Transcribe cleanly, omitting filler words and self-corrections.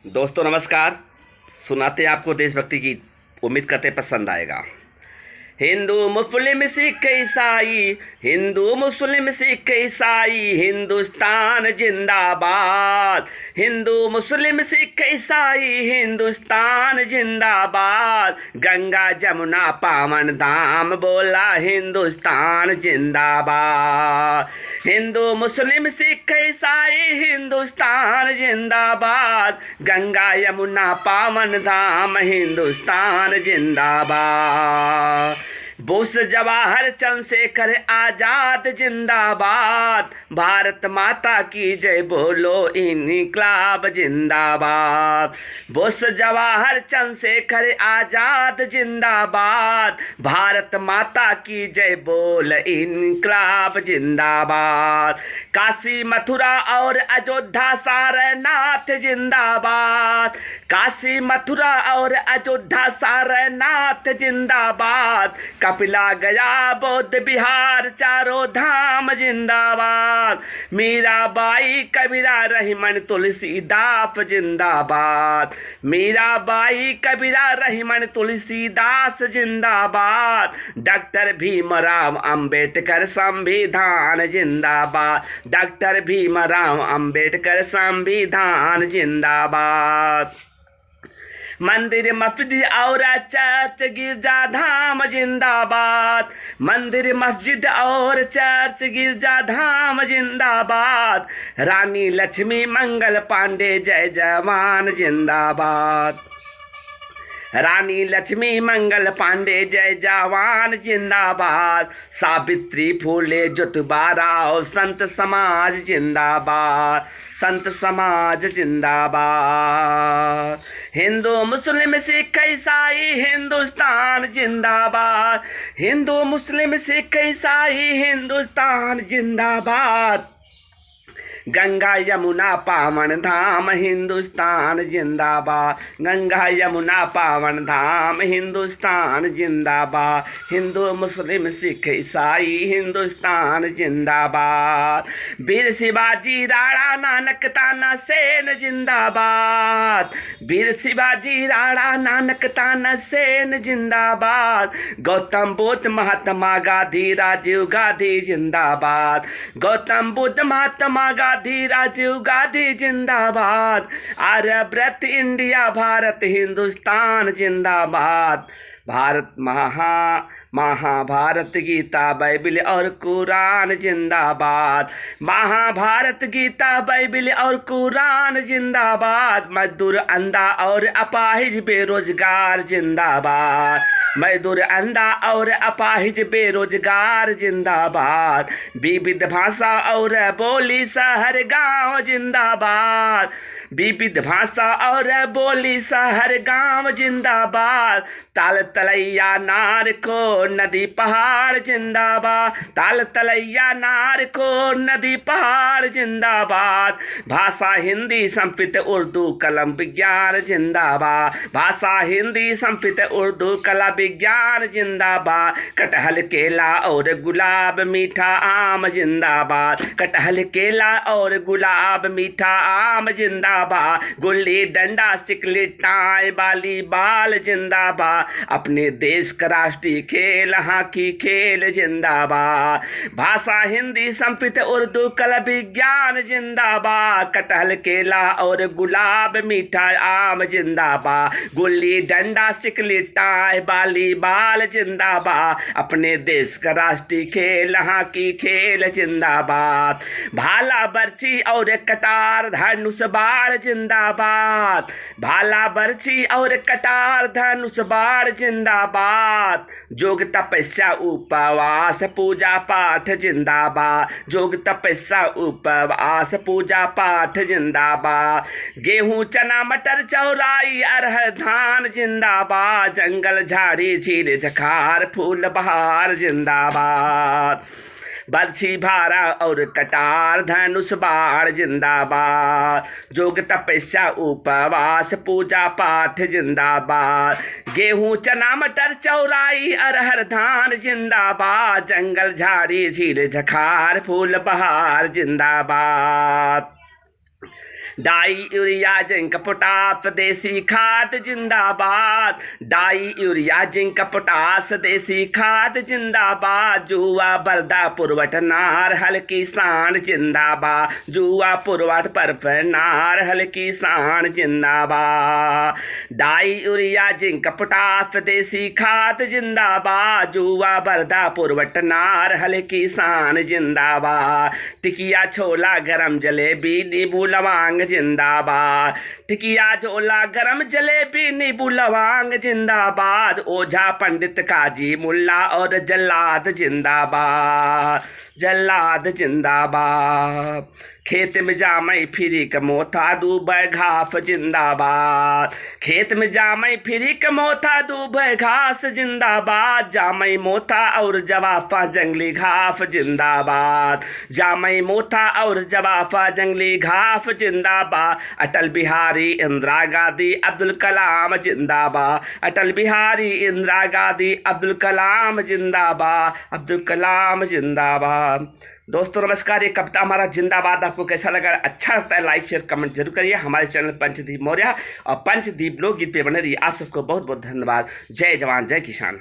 दोस्तों नमस्कार। सुनाते हैं आपको देशभक्ति गीत, उम्मीद करते पसंद आएगा। हिंदू मुस्लिम सिख ईसाई, हिंदू मुस्लिम सिख ईसाई, हिंदुस्तान जिंदाबाद। हिंदू मुस्लिम सिख ईसाई, हिंदुस्तान जिंदाबाद। गंगा जमुना पावन धाम बोला हिंदुस्तान जिंदाबाद। हिंदू मुस्लिम सिख ईसाई, हिंदुस्तान जिंदाबाद। गंगा यमुना पावन धाम हिंदुस्तान जिंदाबाद। बोस जवाहर चंद्रशेखर आजाद जिंदाबाद। भारत माता की जय बोलो इनकलाब जिंदाबाद। बोस जवाहर चंद्रशेखर आजाद जिंदाबाद। भारत माता की जय बोल इनकलाब जिंदाबाद। काशी मथुरा और अयोध्या सारनाथ जिंदाबाद। काशी मथुरा और अयोध्या सारनाथ जिंदाबाद। कपिला गया बौद्ध बिहार चारों धाम जिंदाबाद। मीराबाई कबीरा रहीमन तुलसीदास जिंदाबाद। मीराबाई कबीरा रहीमन तुलसीदास जिंदाबाद। डॉक्टर भीमराव अंबेडकर संविधान जिंदाबाद। डॉक्टर भीमराव अंबेडकर संविधान जिंदाबाद। मंदिर मस्जिद और चर्च गिरजा धाम जिंदाबाद। मंदिर मस्जिद और चर्च गिरजा धाम जिंदाबाद। रानी लक्ष्मी मंगल पांडे जय जवान जिंदाबाद। रानी लक्ष्मी मंगल पांडे जय जवान जिंदाबाद। सावित्री फूले ज्योतिबा राव संत समाज जिंदाबाद। संत समाज जिंदाबाद। हिंदू मुस्लिम सिख ईसाई, हिंदुस्तान जिंदाबाद। हिंदू मुस्लिम सिख ईसाई, हिंदुस्तान जिंदाबाद। गंगा यमुना पावन धाम हिंदुस्तान जिंदाबाद। गंगा यमुना पावन धाम हिंदुस्तान जिंदाबाद। हिंदू मुस्लिम सिख ईसाई, हिंदुस्तान जिंदाबाद। वीर शिवाजी राणा नानक तानासेन जिंदाबाद। वीर शिवाजी राणा नानक तानासेन जिंदाबाद। गौतम बुद्ध महात्मा गांधी राजीव गांधी जिंदाबाद। गौतम बुद्ध महात्मा गांधी राजीव गांधी जिंदाबाद। आर्यव्रत इंडिया भारत हिंदुस्तान जिंदाबाद। भारत महाभारत गीता बाइबिल और कुरान जिंदाबाद। महाभारत गीता बाइबिल और कुरान जिंदाबाद। मजदूर अंधा और अपाहिज बेरोजगार जिंदाबाद। मजदूर अंधा और अपाहिज बेरोजगार जिंदाबाद। विविध भाषा और बोली शहर गांव जिंदाबाद। विविध भाषा और बोली शहर गांव जिंदाबाद। ताल तलैया नार को नदी पहाड़ जिंदाबाद। ताल तलैया नार को नदी पहाड़ जिंदाबाद। भाषा हिंदी संस्कृत उर्दू कलम विज्ञान जिंदाबाद। भाषा हिंदी संस्कृत उर्दू कला विज्ञान जिंदाबाद। कटहल केला और गुलाब मीठा आम जिंदाबाद। कटहल केला और गुलाब मीठा आम जिंदाबाद। गुल्ली डंडा सिकली टाई वॉलीबॉल जिंदाबाद। अपने देश का राष्ट्रीय खेल हॉकी खेल जिंदाबाद। भाषा हिंदी संस्कृत उर्दू कला विज्ञान जिंदाबाद। कटहल केला और गुलाब मीठा आम जिंदाबाद। गुल्ली डंडा सिकली टाई वॉलीबॉल जिंदाबाद। अपने देश का राष्ट्रीय खेल हॉकी खेल जिंदाबाद। भाला बर्छी और कटार धनुष बाण जिंदाबाद। भाला बर्छी और कटार धनुष बाण जिंदाबाद। योग तपस्या उपवास पूजा पाठ जिंदाबाद। योग तपस्या उपवास पूजा पाठ जिंदाबाद। गेहूं चना मटर चौराई अरहर धान जिंदाबाद। जंगल झाड़ी झील झखार फूल बहार जिंदाबाद। बर्छी भारा और कटार धनुष बाण जिंदाबाद। योग तपस्या उपवास पूजा पाठ जिंदाबाद। गेहूं चना मटर चौराई अरहर धान जिंदाबाद। जंगल झाड़ी झील झखार फूल बहार जिंदाबाद। डाई यूरिया जिंक पोटास देसी खाद जिंदाबाद, डाई यूरिया जिंक पोटास देसी खाद जिंदाबाद, जुआ बरदा पुरवठ नार हल किसान जिंदाबाद, जुआ पुरवठ पर नार हल किसान जिंदाबाद, डाई यूरिया जिंक पोटास देसी खाद जिंदाबाद, जुआ बरदा पुरवठ नार हल किसान जिंदाबाद, टिकिया छोला गरम जलेबी नींबू लवांग जिंदाबाद, टिकिया छोला गरम जलेबी नींबू लवांग जिंदाबाद, ओझा पंडित काजी मुल्ला और जल्लाद जिंदाबाद, जल्लाद जिंदाबाद, खेत में जामई फिरी कमोथा दूबे घास जिंदाबाद, खेत में जामई फिरी कमोथा दूबे घास जिंदाबाद, जामई मोथा और जवाफा जंगली घास जिंदाबाद, जामई मोथा और जवाफा जंगली घास जिंदाबाद, अटल बिहारी इंदिरा गांधी अब्दुल कलाम जिंदाबाद, अटल बिहारी इंदिरा गांधी अब्दुल कलाम जिंदाबाद, अब्दुल कलाम जिंदाबाद। दोस्तों नमस्कार, ये कविता हमारा जिंदाबाद आपको कैसा लगा? अच्छा लगता है लाइक शेयर कमेंट जरूर करिए। हमारे चैनल पंचदीप मौर्य और पंचदीप लोकगीत पे बने रहिए। आप सबको बहुत बहुत धन्यवाद। जय जवान जय किसान।